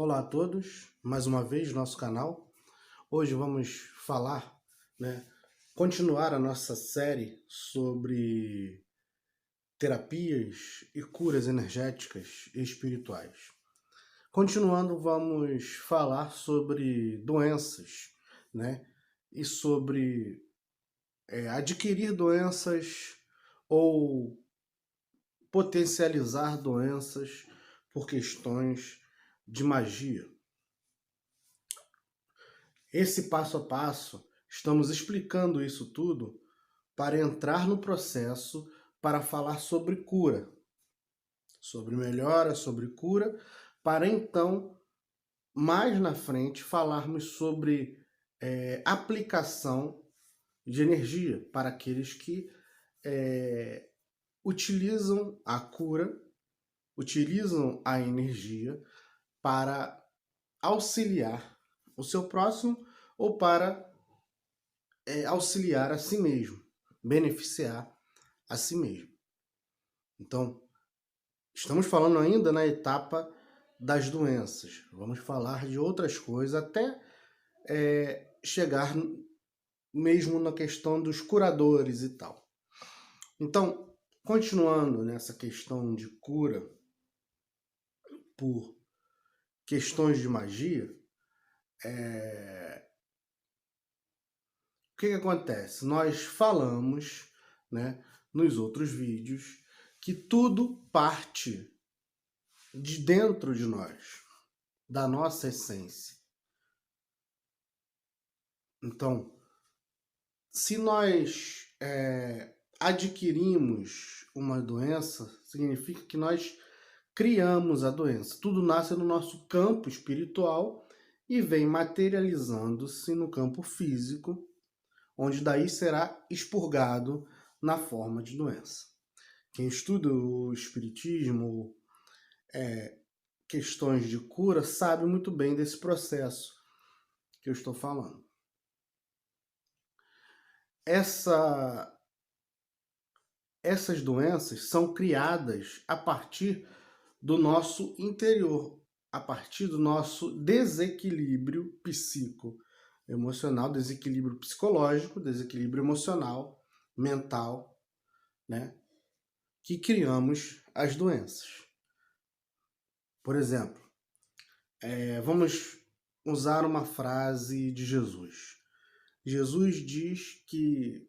Olá a todos, mais uma vez no nosso canal. Hoje vamos falar, continuar a nossa série sobre terapias e curas energéticas e espirituais. Continuando, vamos falar sobre doenças, e sobre adquirir doenças ou potencializar doenças por questões de magia. Esse passo a passo, estamos explicando isso tudo para entrar no processo para falar sobre cura, sobre melhora, sobre cura, para então, mais na frente, falarmos sobre aplicação de energia para aqueles que utilizam a cura, utilizam a energia para auxiliar o seu próximo ou para auxiliar a si mesmo, beneficiar a si mesmo. Então, estamos falando ainda na etapa das doenças. Vamos falar de outras coisas até chegar mesmo na questão dos curadores e tal. Então, continuando nessa questão de cura por questões de magia, o que acontece? Nós falamos, nos outros vídeos, que tudo parte de dentro de nós, da nossa essência. Então, se nós adquirimos uma doença, significa que nós criamos a doença. Tudo nasce no nosso campo espiritual e vem materializando-se no campo físico, onde daí será expurgado na forma de doença. Quem estuda o espiritismo, questões de cura, sabe muito bem desse processo que eu estou falando. Essas doenças são criadas a partir do nosso interior, a partir do nosso desequilíbrio psicoemocional, desequilíbrio psicológico, desequilíbrio emocional, mental, que criamos as doenças. Por exemplo, vamos usar uma frase de Jesus. Jesus diz que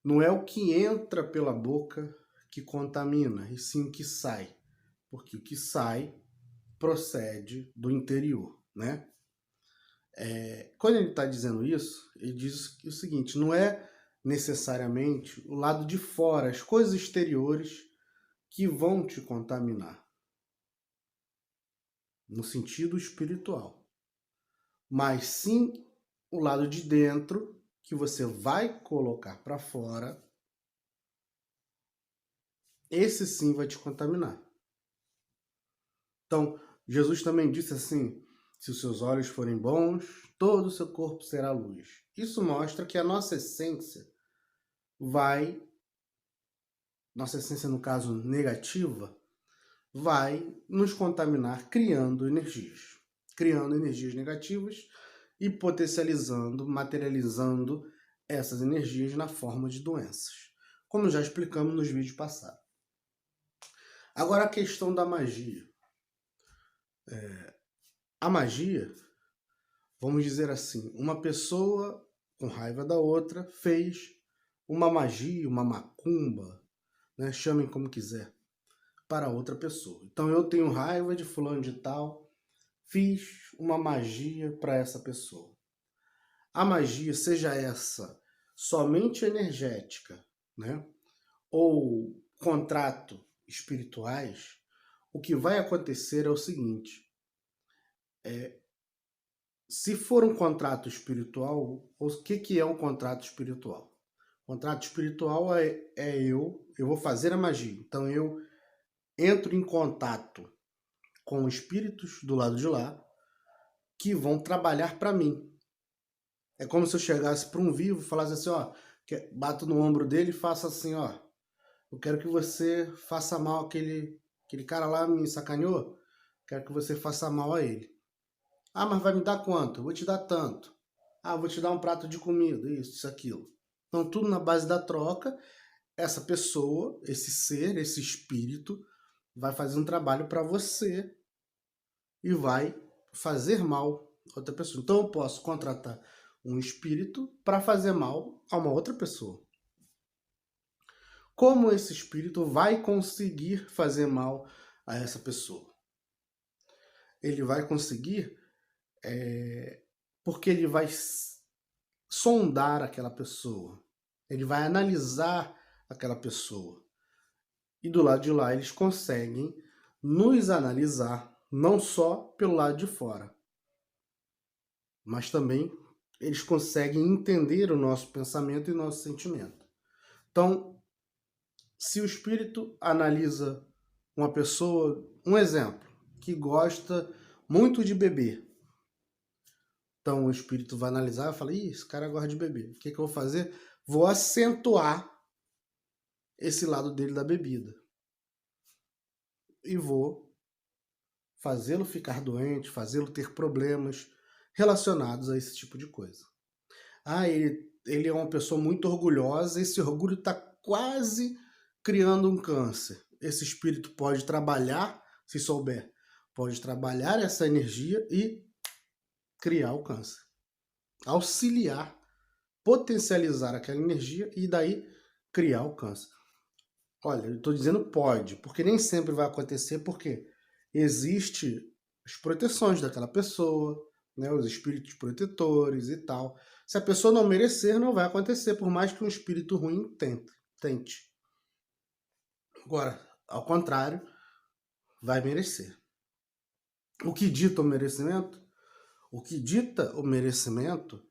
não é o que entra pela boca que contamina, e sim o que sai. Porque o que sai procede do interior, Quando ele está dizendo isso, ele diz o seguinte: não é necessariamente o lado de fora, as coisas exteriores que vão te contaminar, no sentido espiritual, mas sim o lado de dentro que você vai colocar para fora, esse sim vai te contaminar. Então, Jesus também disse assim: se os seus olhos forem bons, todo o seu corpo será luz. Isso mostra que a nossa essência nossa essência no caso negativa, vai nos contaminar criando energias negativas e potencializando, materializando essas energias na forma de doenças, como já explicamos nos vídeos passados. Agora a questão da magia. A magia, vamos dizer assim, uma pessoa com raiva da outra fez uma magia, uma macumba, chamem como quiser, para outra pessoa. Então eu tenho raiva de fulano de tal, fiz uma magia para essa pessoa. A magia, seja essa somente energética, ou contrato espirituais, o que vai acontecer é o seguinte: se for um contrato espiritual, o que é um contrato espiritual? Contrato espiritual eu vou fazer a magia. Então eu entro em contato com espíritos do lado de lá que vão trabalhar para mim. É como se eu chegasse para um vivo e falasse assim, bato no ombro dele e faço assim, eu quero que você faça mal aquele cara lá me sacaneou, quero que você faça mal a ele. Ah, mas vai me dar quanto? Eu vou te dar tanto. Ah, eu vou te dar um prato de comida, isso, aquilo. Então, tudo na base da troca. Essa pessoa, esse ser, esse espírito, vai fazer um trabalho para você e vai fazer mal a outra pessoa. Então, eu posso contratar um espírito para fazer mal a uma outra pessoa. Como esse espírito vai conseguir fazer mal a essa pessoa? Ele vai conseguir porque ele vai sondar aquela pessoa, ele vai analisar aquela pessoa. E do lado de lá eles conseguem nos analisar, não só pelo lado de fora, mas também eles conseguem entender o nosso pensamento e o nosso sentimento. Então, se o espírito analisa uma pessoa, um exemplo, que gosta muito de beber. Então o espírito vai analisar e fala, ih, esse cara gosta de beber. O que eu vou fazer? Vou acentuar esse lado dele da bebida. E vou fazê-lo ficar doente, fazê-lo ter problemas relacionados a esse tipo de coisa. Ah, ele é uma pessoa muito orgulhosa, esse orgulho está quase criando um câncer. Esse espírito pode trabalhar, se souber, pode trabalhar essa energia e criar o câncer. Auxiliar, potencializar aquela energia e daí criar o câncer. Olha, eu estou dizendo pode, porque nem sempre vai acontecer, porque existe as proteções daquela pessoa, né, os espíritos protetores e tal. Se a pessoa não merecer, não vai acontecer, por mais que um espírito ruim tente. Agora, ao contrário, vai merecer. O que dita o merecimento? O que dita o merecimento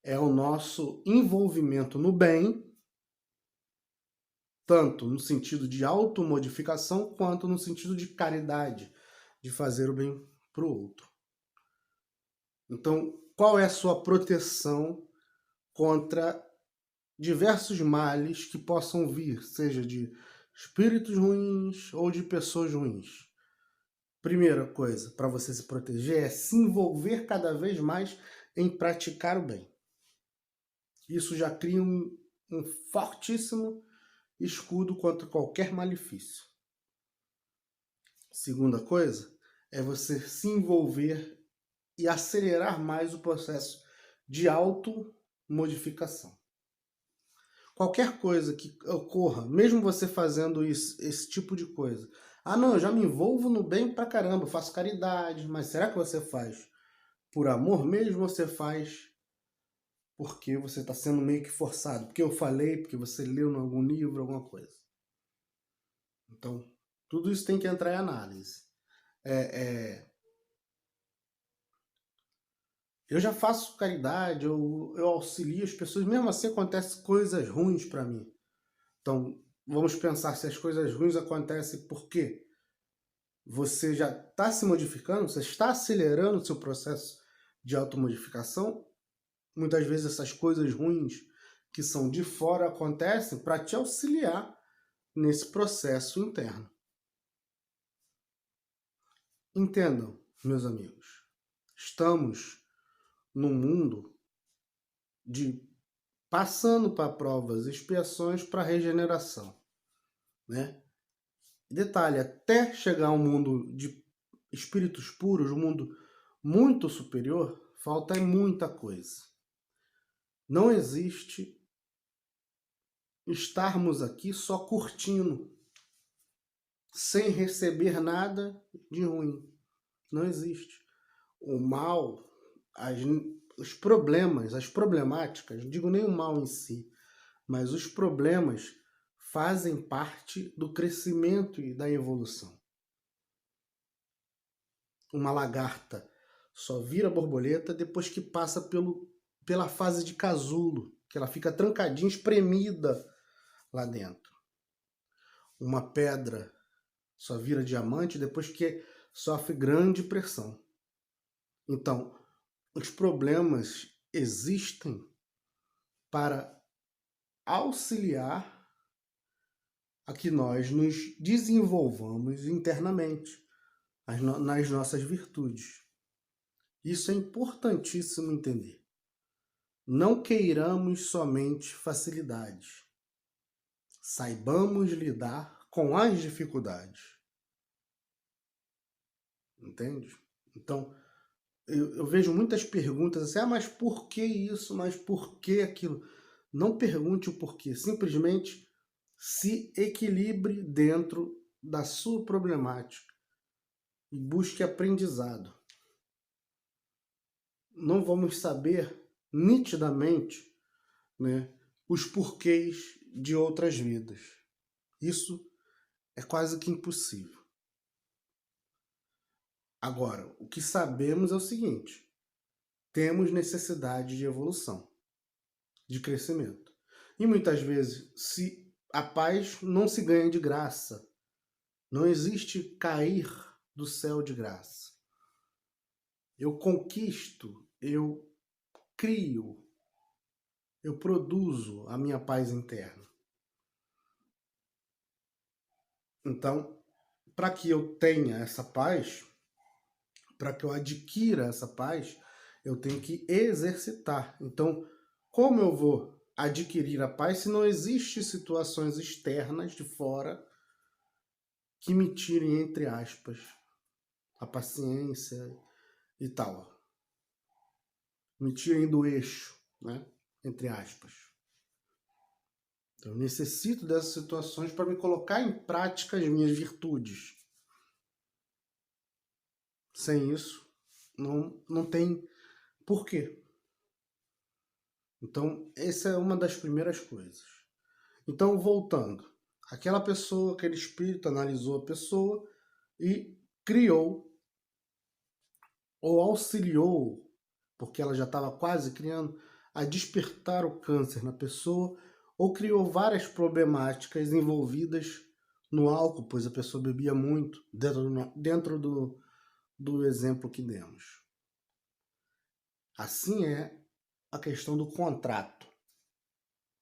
é o nosso envolvimento no bem, tanto no sentido de automodificação, quanto no sentido de caridade, de fazer o bem para o outro. Então, qual é a sua proteção contra diversos males que possam vir, seja de espíritos ruins ou de pessoas ruins? Primeira coisa para você se proteger é se envolver cada vez mais em praticar o bem. Isso já cria um fortíssimo escudo contra qualquer malefício. Segunda coisa é você se envolver e acelerar mais o processo de automodificação. Qualquer coisa que ocorra, mesmo você fazendo isso, esse tipo de coisa. Ah, não, eu já me envolvo no bem pra caramba, faço caridade, mas será que você faz por amor mesmo ou você faz porque você está sendo meio que forçado? Porque eu falei, porque você leu em algum livro, alguma coisa. Então, tudo isso tem que entrar em análise. Eu já faço caridade, eu auxilio as pessoas, mesmo assim acontecem coisas ruins para mim. Então, vamos pensar se as coisas ruins acontecem por quê? Você já está se modificando, você está acelerando o seu processo de automodificação. Muitas vezes essas coisas ruins que são de fora acontecem para te auxiliar nesse processo interno. Entendam, meus amigos, estamos num mundo de passando para provas e expiações para regeneração, né? Detalhe, até chegar a um mundo de espíritos puros, um mundo muito superior, falta muita coisa. Não existe estarmos aqui só curtindo, sem receber nada de ruim. Não existe. O mal, os problemas, as problemáticas, não digo nem o mal em si, mas os problemas fazem parte do crescimento e da evolução. Uma lagarta só vira borboleta depois que passa pela fase de casulo, que ela fica trancadinha, espremida lá dentro. Uma pedra só vira diamante depois que sofre grande pressão. Então, os problemas existem para auxiliar a que nós nos desenvolvamos internamente, nas nossas virtudes. Isso é importantíssimo entender. Não queiramos somente facilidades. Saibamos lidar com as dificuldades. Entende? Então, eu vejo muitas perguntas assim, mas por que isso? Mas por que aquilo? Não pergunte o porquê, simplesmente se equilibre dentro da sua problemática e busque aprendizado. Não vamos saber nitidamente, né, os porquês de outras vidas. Isso é quase que impossível. Agora, o que sabemos é o seguinte: temos necessidade de evolução, de crescimento. E muitas vezes, se a paz não se ganha de graça, não existe cair do céu de graça. Eu conquisto, eu crio, eu produzo a minha paz interna. Então, para que eu tenha essa paz, para que eu adquira essa paz, eu tenho que exercitar. Então, como eu vou adquirir a paz se não existem situações externas de fora que me tirem, entre aspas, a paciência e tal? Me tirem do eixo, né? Entre aspas. Então, eu necessito dessas situações para me colocar em prática as minhas virtudes. Sem isso, não tem porquê. Então, essa é uma das primeiras coisas. Então, voltando. Aquela pessoa, aquele espírito analisou a pessoa e criou ou auxiliou, porque ela já estava quase criando, a despertar o câncer na pessoa, ou criou várias problemáticas envolvidas no álcool, pois a pessoa bebia muito, dentro do exemplo que demos. Assim é a questão do contrato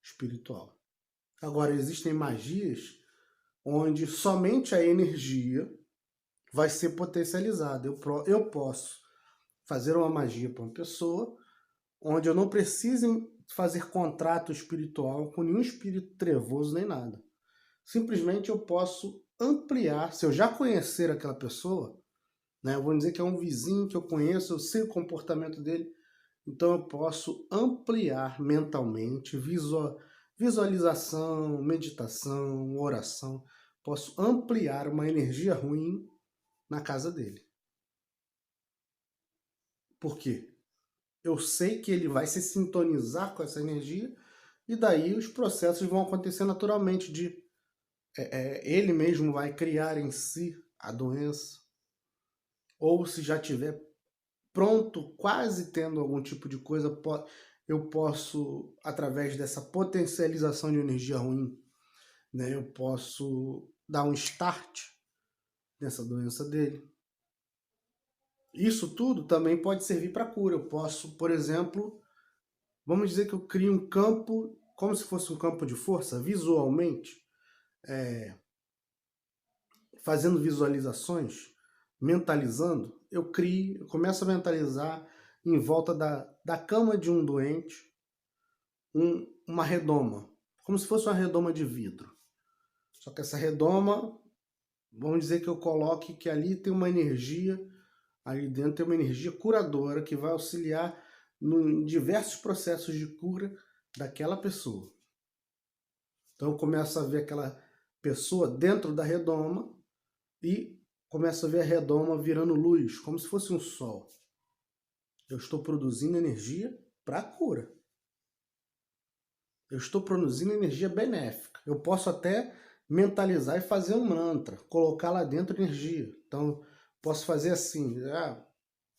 espiritual. Agora, existem magias onde somente a energia vai ser potencializada. Eu posso fazer uma magia para uma pessoa onde eu não precise fazer contrato espiritual com nenhum espírito trevoso nem nada. Simplesmente eu posso ampliar, se eu já conhecer aquela pessoa, né, vou dizer que é um vizinho que eu conheço, eu sei o comportamento dele, então eu posso ampliar mentalmente, visualização, meditação, oração, posso ampliar uma energia ruim na casa dele. Por quê? Eu sei que ele vai se sintonizar com essa energia e daí os processos vão acontecer naturalmente de ele mesmo vai criar em si a doença, ou se já tiver pronto, quase tendo algum tipo de coisa, eu posso, através dessa potencialização de energia ruim, né, eu posso dar um start nessa doença dele. Isso tudo também pode servir para cura. Eu posso, por exemplo, vamos dizer que eu crio um campo, como se fosse um campo de força, visualmente, fazendo visualizações, mentalizando, eu começo a mentalizar em volta da cama de um doente uma redoma, como se fosse uma redoma de vidro. Só que essa redoma, vamos dizer que eu coloque que ali tem uma energia, ali dentro tem uma energia curadora que vai auxiliar em diversos processos de cura daquela pessoa. Então eu começo a ver aquela pessoa dentro da redoma e começo a ver a redoma virando luz, como se fosse um sol. Eu estou produzindo energia para a cura. Eu estou produzindo energia benéfica. Eu posso até mentalizar e fazer um mantra, colocar lá dentro energia. Então, posso fazer assim,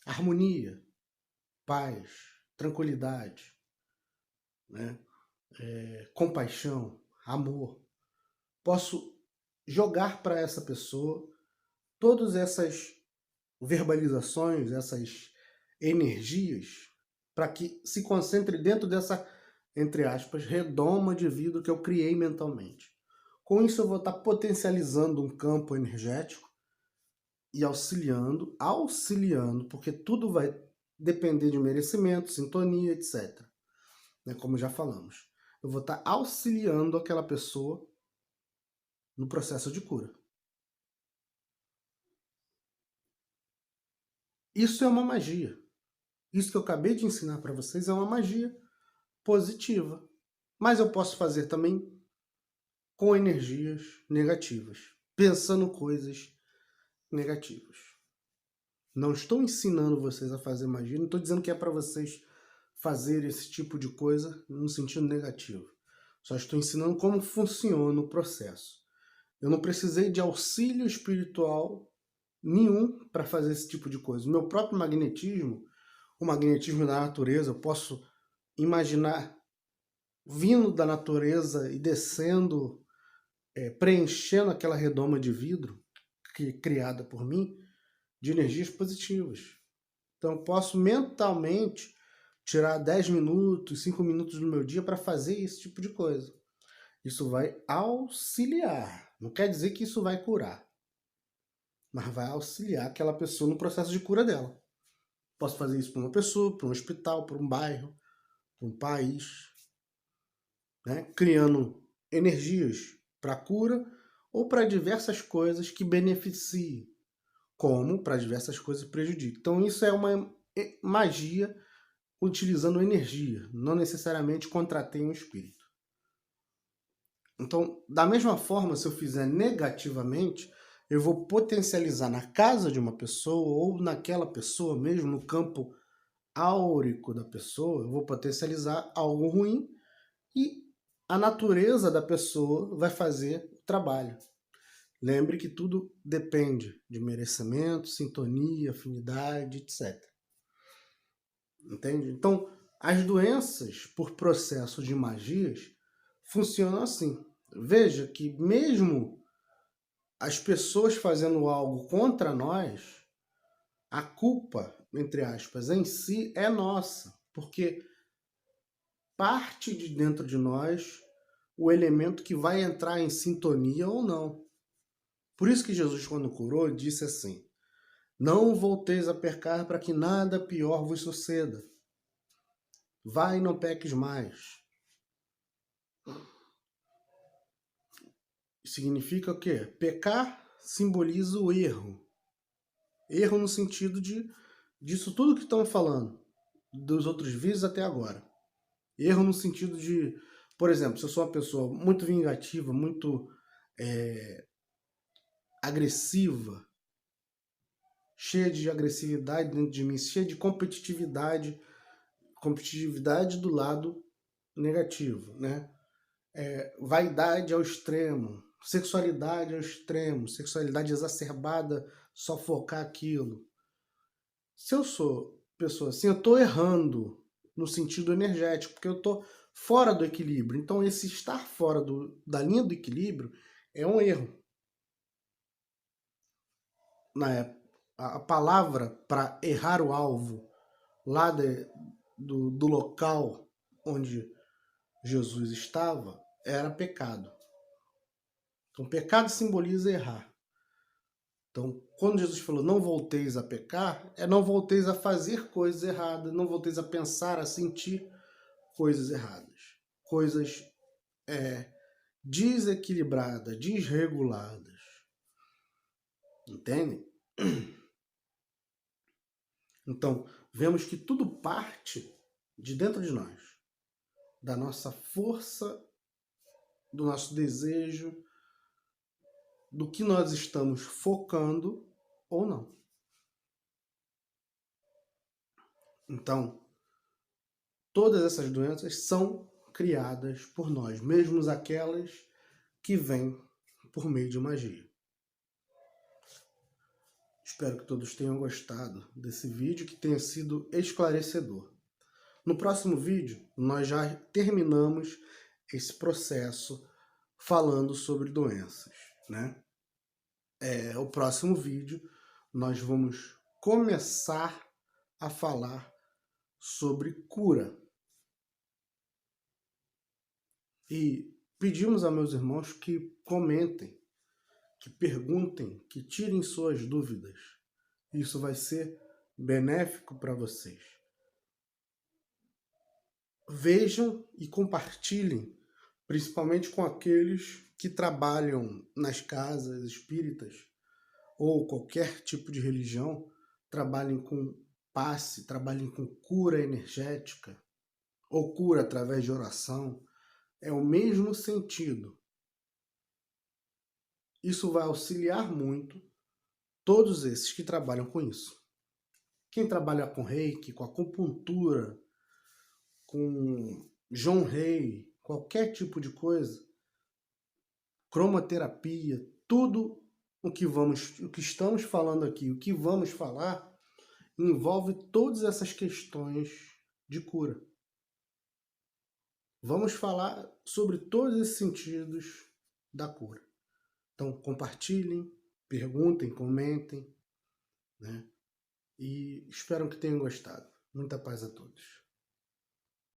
harmonia, paz, tranquilidade, né? Compaixão, amor. Posso jogar para essa pessoa todas essas verbalizações, essas energias, para que se concentre dentro dessa, entre aspas, redoma de vidro que eu criei mentalmente. Com isso eu vou estar potencializando um campo energético e auxiliando, porque tudo vai depender de merecimento, sintonia, etc. Né? Como já falamos. Eu vou estar auxiliando aquela pessoa no processo de cura. Isso é uma magia. Isso que eu acabei de ensinar para vocês é uma magia positiva. Mas eu posso fazer também com energias negativas, pensando coisas negativas. Não estou ensinando vocês a fazer magia, não estou dizendo que é para vocês fazer esse tipo de coisa no sentido negativo. Só estou ensinando como funciona o processo. Eu não precisei de auxílio espiritual nenhum para fazer esse tipo de coisa. O meu próprio magnetismo, o magnetismo da natureza, eu posso imaginar vindo da natureza e descendo, preenchendo aquela redoma de vidro criada por mim, de energias positivas. Então eu posso mentalmente tirar 10 minutos, 5 minutos do meu dia para fazer esse tipo de coisa. Isso vai auxiliar. Não quer dizer que isso vai curar, mas vai auxiliar aquela pessoa no processo de cura dela. Posso fazer isso para uma pessoa, para um hospital, para um bairro, para um país, né? Criando energias para a cura ou para diversas coisas que beneficiem, como para diversas coisas que prejudiquem. Então isso é uma magia utilizando energia, não necessariamente contratei um espírito. Então, da mesma forma, se eu fizer negativamente, eu vou potencializar na casa de uma pessoa ou naquela pessoa mesmo, no campo áurico da pessoa, eu vou potencializar algo ruim e a natureza da pessoa vai fazer o trabalho. Lembre que tudo depende de merecimento, sintonia, afinidade, etc. Entende? Então, as doenças por processo de magias funcionam assim. Veja que mesmo as pessoas fazendo algo contra nós, a culpa, entre aspas, em si é nossa, porque parte de dentro de nós o elemento que vai entrar em sintonia ou não. Por isso que Jesus, quando curou, disse assim: não volteis a pecar para que nada pior vos suceda. Vai e não peques mais. Significa o quê? Pecar simboliza o erro. Erro no sentido disso tudo que estamos falando, dos outros vídeos até agora. Erro no sentido de, por exemplo, se eu sou uma pessoa muito vingativa, muito agressiva, cheia de agressividade dentro de mim, cheia de competitividade do lado negativo, né? Vaidade ao extremo, sexualidade ao extremo, sexualidade exacerbada, só focar aquilo. Se eu sou pessoa assim, eu estou errando no sentido energético, porque eu estou fora do equilíbrio. Então, esse estar fora da linha do equilíbrio é um erro. A palavra para errar o alvo lá do local onde Jesus estava era pecado. Então, pecado simboliza errar. Então, quando Jesus falou não volteis a pecar, não volteis a fazer coisas erradas, não volteis a pensar, a sentir coisas erradas. Coisas desequilibradas, desreguladas. Entendem? Então, vemos que tudo parte de dentro de nós. Da nossa força, do nosso desejo, do que nós estamos focando ou não. Então, todas essas doenças são criadas por nós, mesmo aquelas que vêm por meio de magia. Espero que todos tenham gostado desse vídeo, que tenha sido esclarecedor. No próximo vídeo, nós já terminamos esse processo falando sobre doenças, né? O próximo vídeo, nós vamos começar a falar sobre cura. E pedimos a meus irmãos que comentem, que perguntem, que tirem suas dúvidas. Isso vai ser benéfico para vocês. Vejam e compartilhem, principalmente com aqueles que trabalham nas casas espíritas ou qualquer tipo de religião, trabalhem com passe, trabalhem com cura energética ou cura através de oração. É o mesmo sentido. Isso vai auxiliar muito todos esses que trabalham com isso. Quem trabalha com reiki, com acupuntura, com John Rei, qualquer tipo de coisa, cromoterapia, tudo o que estamos falando aqui, o que vamos falar, envolve todas essas questões de cura. Vamos falar sobre todos esses sentidos da cura. Então, compartilhem, perguntem, comentem, né? E espero que tenham gostado. Muita paz a todos.